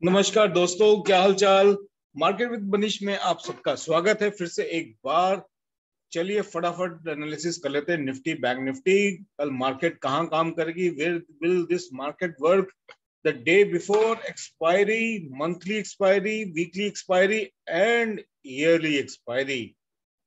नमस्कार दोस्तों, क्या हाल चाल। मार्केट विद मनीष में आप सबका स्वागत है फिर से एक बार। चलिए फटाफट एनालिसिस कर लेते हैं निफ्टी बैंक निफ्टी। कल मार्केट कहाँ काम करेगी, where will this market work the day before expiry, monthly expiry, weekly expiry and yearly expiry.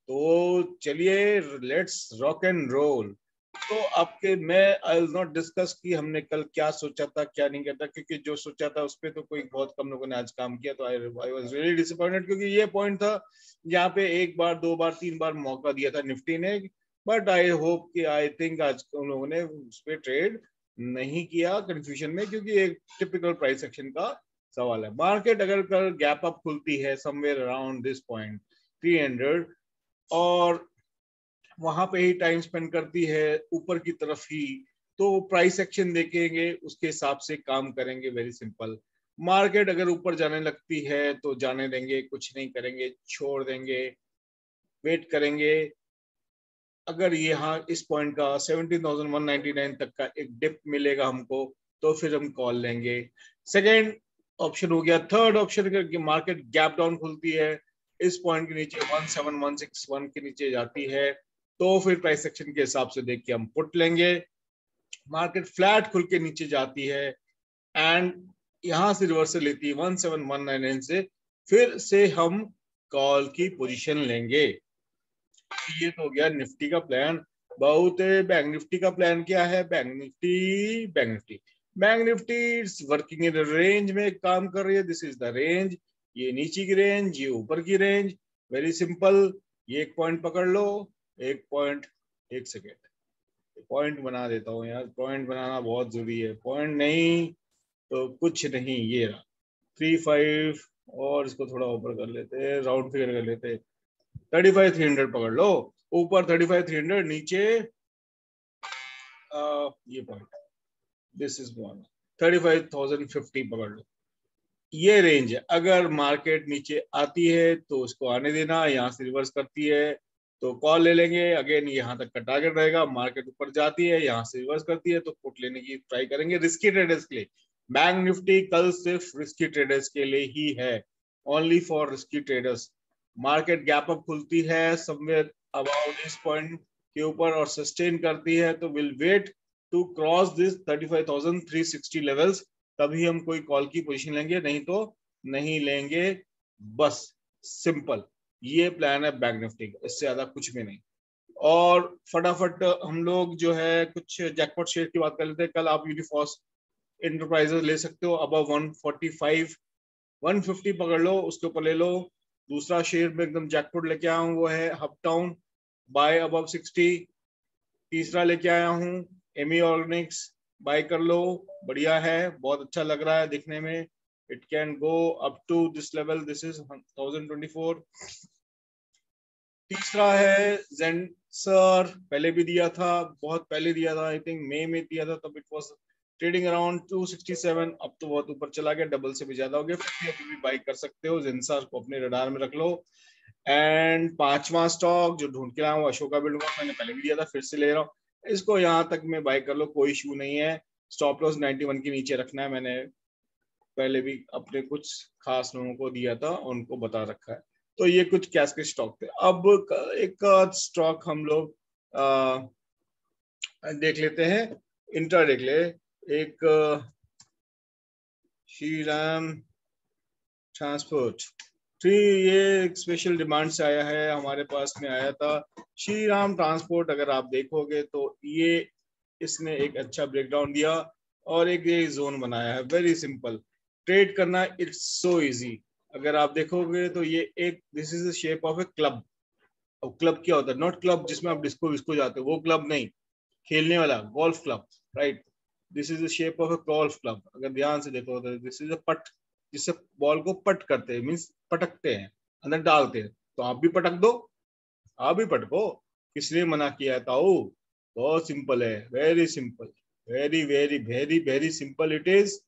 तो चलिए लेट्स रॉक एंड रोल। तो आपके मैं आई विल नॉट डिस्कस कि हमने कल क्या सोचा था क्या नहीं किया था, क्योंकि जो सोचा था उस पर तो कोई बहुत कम लोगों ने आज काम किया। तो आई वाज रियली डिसअपॉइंटेड, क्योंकि ये पॉइंट था जहाँ पे एक बार दो बार तीन बार मौका दिया था निफ्टी ने। बट आई होप कि आई थिंक आज उन लोगों ने उस पर ट्रेड नहीं किया कंफ्यूजन में, क्योंकि एक टिपिकल प्राइस एक्शन का सवाल है। मार्केट अगर कल गैप अप खुलती है समवेयर अराउंड दिस पॉइंट 300 और वहां पे ही टाइम स्पेंड करती है ऊपर की तरफ ही, तो प्राइस एक्शन देखेंगे, उसके हिसाब से काम करेंगे। Very simple. मार्केट अगर ऊपर जाने लगती है तो जाने देंगे, कुछ नहीं करेंगे, छोड़ देंगे, वेट करेंगे। अगर यहाँ इस पॉइंट का 17,199 तक का एक डिप मिलेगा हमको, तो फिर हम कॉल लेंगे। सेकेंड ऑप्शन हो गया। थर्ड ऑप्शन करके मार्केट गैप डाउन खुलती है, इस पॉइंट के नीचे 17,161 के नीचे जाती है, तो फिर प्राइस एक्शन के हिसाब से देख के हम पुट लेंगे। मार्केट फ्लैट खुल के नीचे जाती है एंड यहां से रिवर्सल लेती है 17,199 से, फिर से हम कॉल की पोजीशन लेंगे। ये तो हो गया निफ्टी का प्लान। बहुत बैंक निफ्टी का प्लान क्या है। Bank Nifty working in range में काम कर रही है। दिस इज द रेंज, ये नीचे की रेंज, ये ऊपर की रेंज। Very simple. ये एक पॉइंट पकड़ लो, एक पॉइंट, एक सेकेंड पॉइंट बना देता हूँ यार, पॉइंट बनाना बहुत जरूरी है। पॉइंट नहीं तो कुछ नहीं। ये रहा 35, और इसको थोड़ा ऊपर कर लेते हैं, राउंड फिगर कर लेते हैं। 35,300 पकड़ लो, ऊपर 35,300, नीचे ये पॉइंट, दिस इज वन 35,050 पकड़ लो। ये रेंज है। अगर मार्केट नीचे आती है तो उसको आने देना, यहाँ से रिवर्स करती है तो कॉल ले लेंगे। अगेन यहाँ तक का टारगेट रहेगा। मार्केट ऊपर जाती है, यहाँ से रिवर्स करती है, तो पुट लेने की ट्राई करेंगे रिस्की ट्रेडर्स के लिए। बैंक निफ्टी कल सिर्फ रिस्की ट्रेडर्स के लिए ही है, only for risky traders. Market gap up खुलती है समवेयर अबाउट इस पॉइंट के ऊपर और सस्टेन करती है, तो will wait to cross this 35,360 levels, तभी हम कोई कॉल की पोजीशन लेंगे, नहीं तो नहीं लेंगे। बस सिंपल ये प्लान है बैंक निफ्टी का, इससे ज्यादा कुछ भी नहीं। और फटाफट हम लोग जो है कुछ जैकपॉट शेयर की बात कर लेते हैं। कल आप यूनिफॉस इंटरप्राइजेस ले सकते हो, अब 145 150 पकड़ लो, उसके ऊपर ले लो। दूसरा शेयर में एकदम जैकपॉट लेके आया हूँ वो है हपटाउन, बाय अबव 60। तीसरा लेके आया हूँ एमी ऑर्गेनिक्स, बाय कर लो, बढ़िया है, बहुत अच्छा लग रहा है दिखने में। It can go up to this level, this is 1024। तीसरा है जेंसर, पहले भी दिया था, बहुत पहले दिया था, आई थिंक मई में दिया था, तब इट वाज ट्रेडिंग अराउंड 267। अब तो बहुत ऊपर चला गया, डबल से भी ज्यादा हो गया। फिर अभी भी बाई कर सकते हो, जेंसर को अपने रडार में रख लो। एंड पांचवा स्टॉक जो ढूंढ के लाया हूँ अशोका बिल्डकॉन, मैंने पहले भी दिया था, फिर से ले रहा हूँ इसको। यहाँ तक में बाय कर लो, कोई इशू नहीं है। स्टॉप लॉस 91 के नीचे रखना है, मैंने पहले भी अपने कुछ खास लोगों को दिया था, उनको बता रखा है। तो ये कुछ कैश के स्टॉक थे। अब एक स्टॉक हम लोग देख लेते हैं, इंट्रा देख ले। एक श्रीराम ट्रांसपोर्ट थ्री, ये एक स्पेशल डिमांड से आया है, हमारे पास में आया था श्री राम ट्रांसपोर्ट। अगर आप देखोगे तो ये इसने एक अच्छा ब्रेकडाउन दिया और एक ये जोन बनाया है। वेरी सिंपल ट्रेड करना, इट्स सो इजी। अगर आप देखोगे तो ये एक, this is the shape of A club. अब क्लब क्या होता है, नॉट क्लब जिसमें आप डिस्को विस्को जाते हो, वो क्लब नहीं, खेलने वाला golf club, right. This is the shape of a golf club. अगर ध्यान से देखो तो दिस इज अ पट, जिससे बॉल को पट करते हैं, मीन्स पटकते हैं, अंदर डालते हैं। तो आप भी पटक दो, आप भी पटको, किसने मना किया है ताऊ। बहुत सिंपल है, very simple, very very very very simple it is.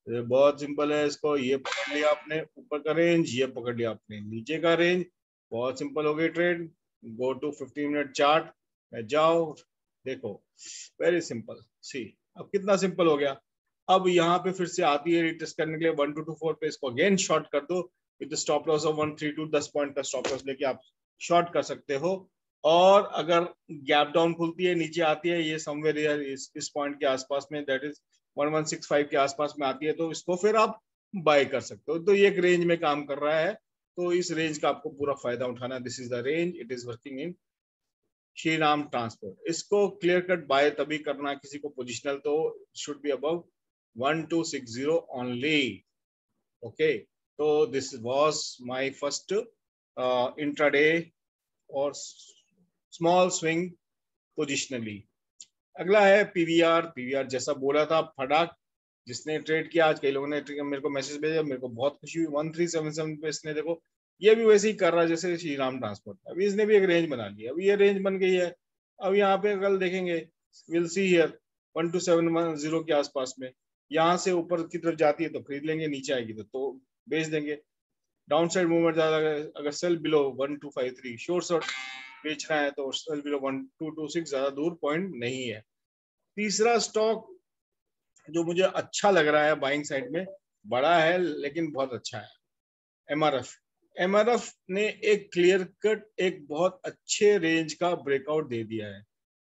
बहुत सिंपल है। इसको ये पकड़ लिया आपने ऊपर का रेंज, ये पकड़ लिया आपने नीचे का रेंज, बहुत सिंपल हो गई trade. Go to 15 minute chart में जाओ, देखो, वेरी सिंपल। सी अब कितना सिंपल हो गया। अब यहाँ पे फिर से आती है रिटेस्ट करने के लिए 1224 पे, इसको अगेन शॉर्ट कर दो with stop loss of 132, 10 point का स्टॉप लॉस लेके आप शॉर्ट कर सकते हो। और अगर गैप डाउन खुलती है, नीचे आती है ये समवेयर यार इस पॉइंट के आसपास में, दैट इज 1165 के आसपास में आती है, तो इसको फिर आप बाय कर सकते हो। तो ये एक रेंज में काम कर रहा है, तो इस रेंज का आपको पूरा फायदा उठाना। This is the range, it is working in Shri Ram transport. इसको क्लियर कट बाय तभी करना किसी को पोजिशनल, तो should be above 1260 only. Okay, तो this was my first intraday और स्मॉल स्विंग पोजिशनली। अगला है पीवीआर। पीवीआर जैसा बोला था फटाक, जिसने ट्रेड किया, आज कई लोगों ने मेरे को मैसेज भेजा, मेरे को बहुत खुशी हुई। 1377 पे इसने देखो, ये भी वैसे ही कर रहा है जैसे श्री राम ट्रांसपोर्ट। अभी इसने भी एक रेंज बना लिया, अभी ये रेंज बन गई है। अब यहाँ पे कल देखेंगे, विल सी हियर 12710 के आसपास में, यहाँ से ऊपर की तरफ जाती है तो खरीद लेंगे, नीचे आएगी तो बेच देंगे। डाउन साइड मूवमेंट ज्यादा, अगर सेल बिलो 1253, शॉर्ट बेचना है तो सेल बिलो 1226, ज्यादा दूर पॉइंट नहीं है। तीसरा स्टॉक जो मुझे अच्छा लग रहा है बाइंग साइड में, बड़ा है लेकिन बहुत अच्छा है, एमआरएफ। एमआरएफ ने एक क्लियर कट एक बहुत अच्छे रेंज का ब्रेकआउट दे दिया है।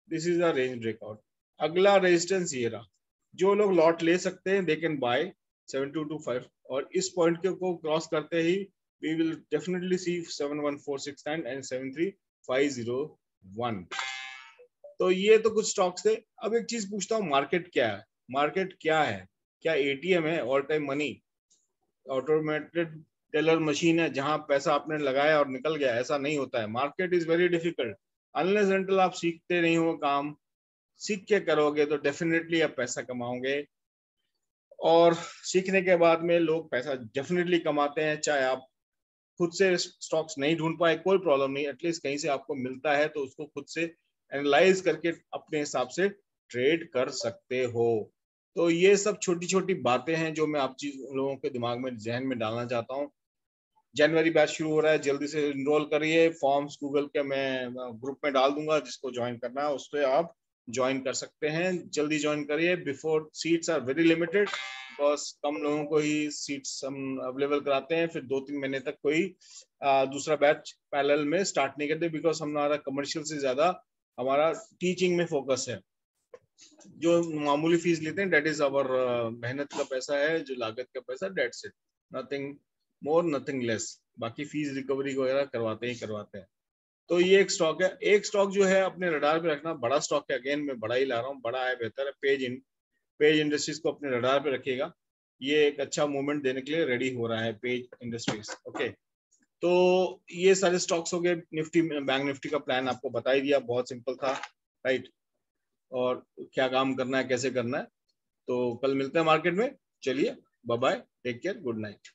This is a range breakout. अगला रेजिस्टेंस ये रहा, जो लोग लॉट ले सकते हैं दे कैन बाय 7225, और इस पॉइंट को क्रॉस करते ही we will definitely see 71469 and 73501। तो ये तो कुछ स्टॉक्स थे। अब एक चीज पूछता हूँ, मार्केट क्या है? मार्केट क्या है? क्या एटीएम है, all time money, automated teller machine है जहां पैसा आपने लगाया और निकल गया? ऐसा नहीं होता है। Market is very difficult, unless until आप सीखते नहीं हो काम। सीख के करोगे तो डेफिनेटली आप पैसा कमाओगे, और सीखने के बाद में लोग पैसा डेफिनेटली कमाते हैं। चाहे आप खुद से स्टॉक्स नहीं ढूंढ पाए, कोई प्रॉब्लम नहीं, एटलीस्ट कहीं से आपको मिलता है तो उसको खुद से एनालाइज करके अपने हिसाब से ट्रेड कर सकते हो। तो ये सब छोटी छोटी बातें हैं जो मैं आप लोगों के दिमाग में, जहन में डालना चाहता हूँ। जनवरी बैच शुरू हो रहा है, जल्दी से इनरोल करिए। फॉर्म्स गूगल के मैं ग्रुप में डाल दूंगा, जिसको ज्वाइन करना है उस पर आप ज्वाइन कर सकते हैं। जल्दी ज्वाइन करिए, before seats are very limited, बस कम लोगों को ही सीट्स हम अवेलेबल कराते हैं। फिर 2-3 महीने तक कोई दूसरा बैच पैरेलल में स्टार्ट नहीं करते, बिकॉज हमारा कमर्शियल से ज्यादा हमारा टीचिंग में फोकस है। जो मामूली फीस लेते हैं, डेट इज अवर मेहनत का पैसा है, जो लागत का पैसा, that's it, nothing more nothing less. बाकी फीस रिकवरी वगैरह करवाते हैं। तो ये एक स्टॉक है। एक स्टॉक जो है अपने रडार पे रखना, बड़ा स्टॉक है, अगेन मैं बड़ा ही ला रहा हूँ, बड़ा है बेहतर है, पेज इंडस्ट्रीज को अपने रडार पे रखिएगा। ये एक अच्छा मूवमेंट देने के लिए रेडी हो रहा है पेज इंडस्ट्रीज। ओके, तो ये सारे स्टॉक्स हो गए। निफ्टी, बैंक निफ्टी का प्लान आपको बता ही दिया, बहुत सिंपल था, राइट, और क्या काम करना है, कैसे करना है। तो कल मिलते हैं मार्केट में। चलिए, bye bye, take care, good night.